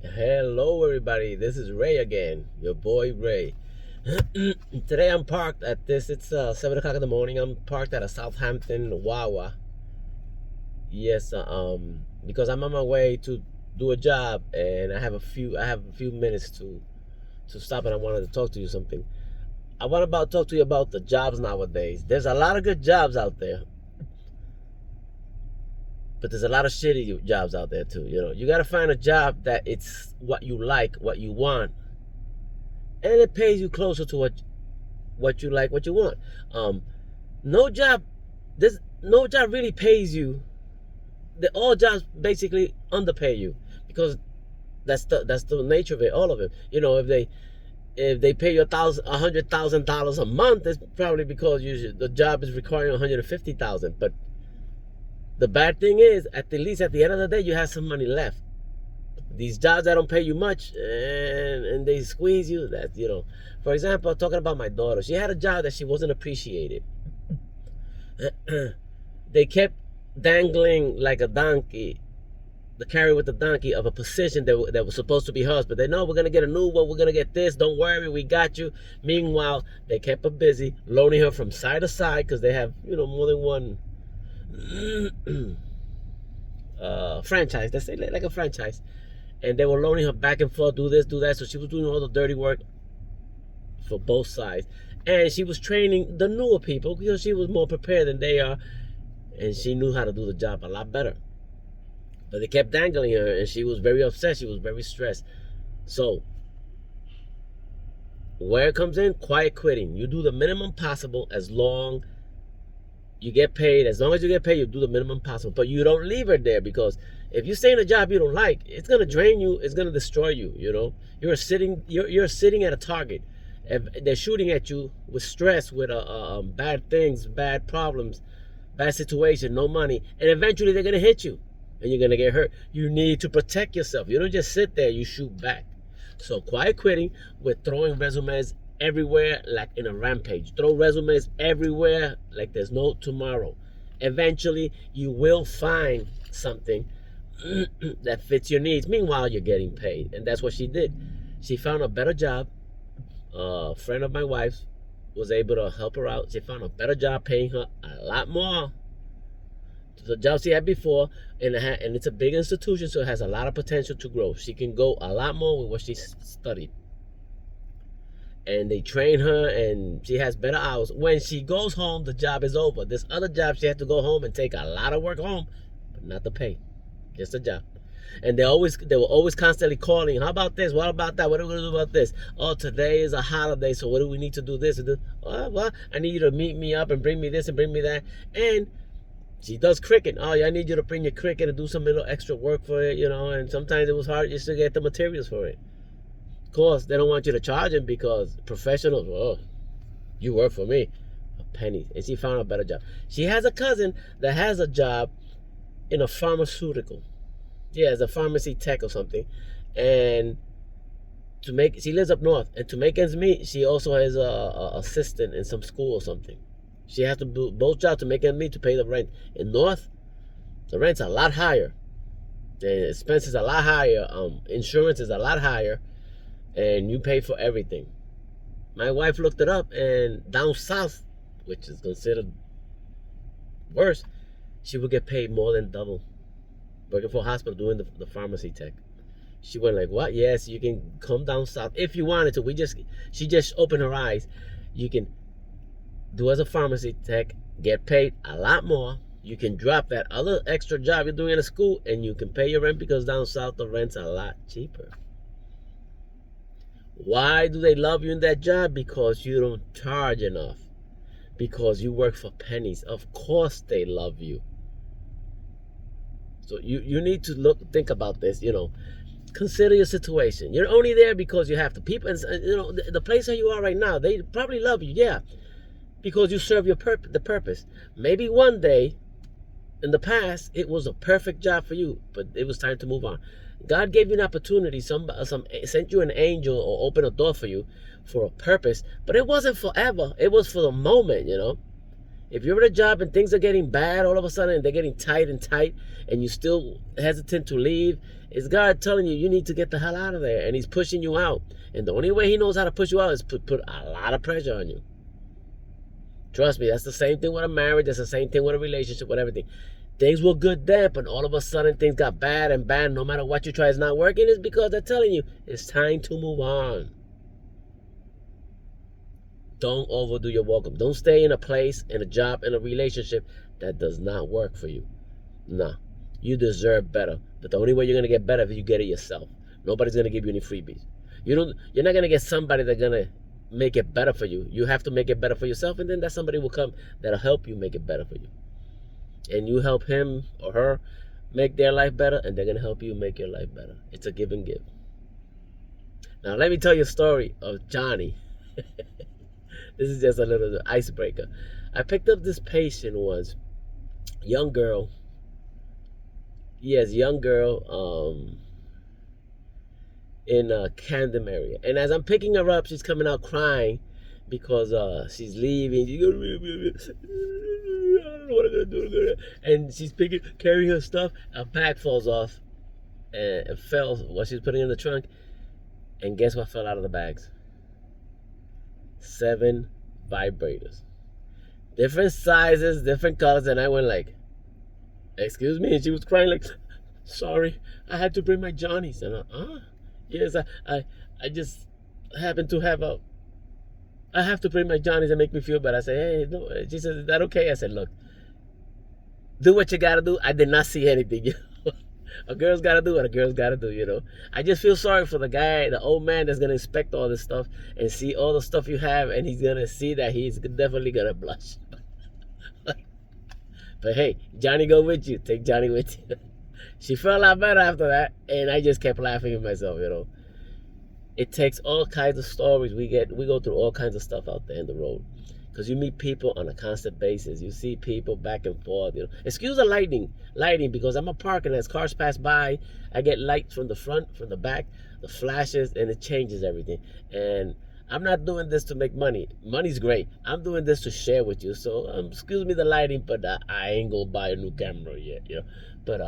Hello, everybody. This is Ray again, your boy Ray. Today I'm parked at this. It's 7 o'clock in the morning. I'm parked at a Southampton Wawa. Yes, because I'm on my way to do a job, and I have a few minutes to stop, and I wanted to talk to you something. I want to talk to you about the jobs nowadays. There's a lot of good jobs out there, but there's a lot of shitty jobs out there too. You got to find a job that it's what you like, what you want, and it pays you closer to what you like, what you want. Um, no job, this no job really pays you. All jobs basically underpay you because that's the nature of it, all of it. If they pay you $100,000 a month, it's probably because the job is requiring 150,000. But the bad thing is, at least at the end of the day, you have some money left. These jobs that don't pay you much and they squeeze you, for example, talking about my daughter, she had a job that she wasn't appreciated. They kept dangling like a donkey, the carry with the donkey of a position that was supposed to be hers, but they know we're gonna get a new one, we're gonna get this, don't worry, we got you. Meanwhile, they kept her busy, loaning her from side to side because they have more than one franchise. Let's say like a franchise, and they were loaning her back and forth, do this, do that. So she was doing all the dirty work for both sides, and she was training the newer people because she was more prepared than they are, and she knew how to do the job a lot better. But they kept dangling her, and she was very upset. She was very stressed. So where it comes in, quiet quitting. You do the minimum possible as long you get paid. As long as you get paid, you do the minimum possible. But you don't leave her there, because if you stay in a job you don't like, it's gonna drain you. It's gonna destroy you. You're sitting at a target. If they're shooting at you with stress, with bad things, bad problems, bad situation, no money, and eventually they're gonna hit you, and you're gonna get hurt. You need to protect yourself. You don't just sit there. You shoot back. So quiet quitting with throwing resumes everywhere like in a rampage. Throw resumes everywhere like there's no tomorrow. Eventually, you will find something that fits your needs. Meanwhile, you're getting paid. And that's what she did. She found a better job. A friend of my wife's was able to help her out. She found a better job paying her a lot more to the job she had before, and it's a big institution, so it has a lot of potential to grow. She can go a lot more with what she studied. And they train her, and she has better hours. When she goes home, the job is over. This other job, she had to go home and take a lot of work home, but not the pay, just a job. And they were always constantly calling. How about this? What about that? What are we gonna do about this? Oh, today is a holiday, so what do we need to do? This and this. Oh, well, I need you to meet me up and bring me this and bring me that. And she does cricket. Oh, yeah, I need you to bring your cricket and do some little extra work for it, and sometimes it was hard just to get the materials for it. Of course, they don't want you to charge them because professionals, oh, you work for me. A penny. And she found a better job. She has a cousin that has a job in a pharmaceutical. Yeah, as a pharmacy tech or something. And she lives up north. And to make ends meet, she also has a assistant in some school or something. She has to do both jobs to make ends meet to pay the rent. In north, the rent's a lot higher. The expenses are a lot higher. Insurance is a lot higher. And you pay for everything. My wife looked it up, and down south, which is considered worse, she would get paid more than double working for a hospital doing the pharmacy tech. She went like, what? Yes, you can come down south if you wanted to. She just opened her eyes. You can do as a pharmacy tech, get paid a lot more. You can drop that other extra job you're doing in a school, and you can pay your rent, because down south the rent's a lot cheaper. Why do they love you in that job? Because you don't charge enough. Because you work for pennies. Of course they love you. So you need to think about this. Consider your situation. You're only there because you have to. People, the place where you are right now, they probably love you, yeah, because you serve the purpose. Maybe one day in the past it was a perfect job for you, but it was time to move on. God gave you an opportunity. Some sent you an angel or opened a door for you for a purpose, but it wasn't forever. It was for the moment. If you're at a job and things are getting bad all of a sudden and they're getting tight and you still hesitant to leave, it's God telling you need to get the hell out of there, and he's pushing you out. And the only way he knows how to push you out is put a lot of pressure on you. Trust me, that's the same thing with a marriage. That's the same thing with a relationship, with everything. Things were good then, but all of a sudden things got bad and bad. No matter what you try, it's not working. It's because they're telling you it's time to move on. Don't overdo your welcome. Don't stay in a place, in a job, in a relationship that does not work for you. Nah, you deserve better. But the only way you're gonna get better is if you get it yourself. Nobody's gonna give you any freebies. You're not gonna get somebody that's gonna make it better for you. You have to make it better for yourself, and then that somebody will come that'll help you make it better for you. And you help him or her make their life better, and they're gonna help you make your life better. It's a give and give. Now let me tell you a story of Johnny. This is just a little icebreaker. I picked up this patient once, young girl. Yes, young girl, in Camden area. And as I'm picking her up, she's coming out crying because she's leaving. I don't know what I'm gonna do. And she's carrying her stuff. A bag falls off and it fell while she's putting it in the trunk. And guess what fell out of the bags? 7 vibrators. Different sizes, different colors. And I went like, excuse me? And she was crying like, sorry, I had to bring my Johnnies. And yes, I just happen to have I have to bring my Johnnies and make me feel better. I said, hey, no. She said, is that okay? I said, look, do what you gotta do. I did not see anything. You know? A girl's gotta do what a girl's gotta do, you know. I just feel sorry for the guy, the old man that's gonna inspect all this stuff and see all the stuff you have, and he's gonna see that he's definitely gonna blush. But hey, Johnny go with you. Take Johnny with you. She felt a lot better after that, and I just kept laughing at myself, you know. It takes all kinds of stories. We go through all kinds of stuff out there in the road. Because you meet people on a constant basis. You see people back and forth, you know. Excuse the lighting, because I'm a park, and as cars pass by, I get lights from the front, from the back, the flashes, and it changes everything. And I'm not doing this to make money. Money's great. I'm doing this to share with you. So excuse me the lighting, but I ain't gonna buy a new camera yet, you know. But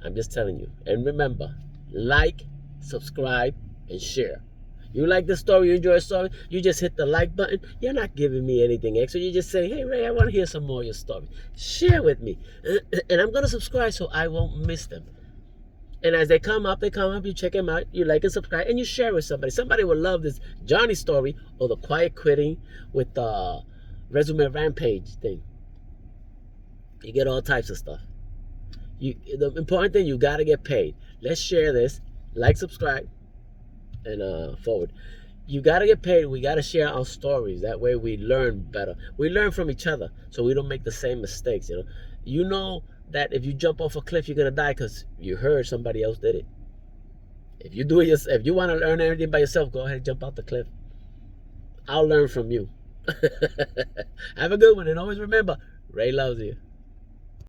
I'm just telling you. And remember, like, subscribe, and share. You like the story, you enjoy the story, you just hit the like button. You're not giving me anything extra. You just say, hey, Ray, I want to hear some more of your story. Share with me. And I'm going to subscribe so I won't miss them. And as they come up, you check them out, you like and subscribe, and you share with somebody. Somebody will love this Johnny story or the quiet quitting with the resume rampage thing. You get all types of stuff. The important thing, you got to get paid. Let's share this. Like, subscribe, and forward. You got to get paid. We got to share our stories. That way we learn better. We learn from each other so we don't make the same mistakes, you know. You know that if you jump off a cliff, you're going to die because you heard somebody else did it. If you do it yourself, if you want to learn everything by yourself, go ahead and jump off the cliff. I'll learn from you. Have a good one, and always remember, Ray loves you.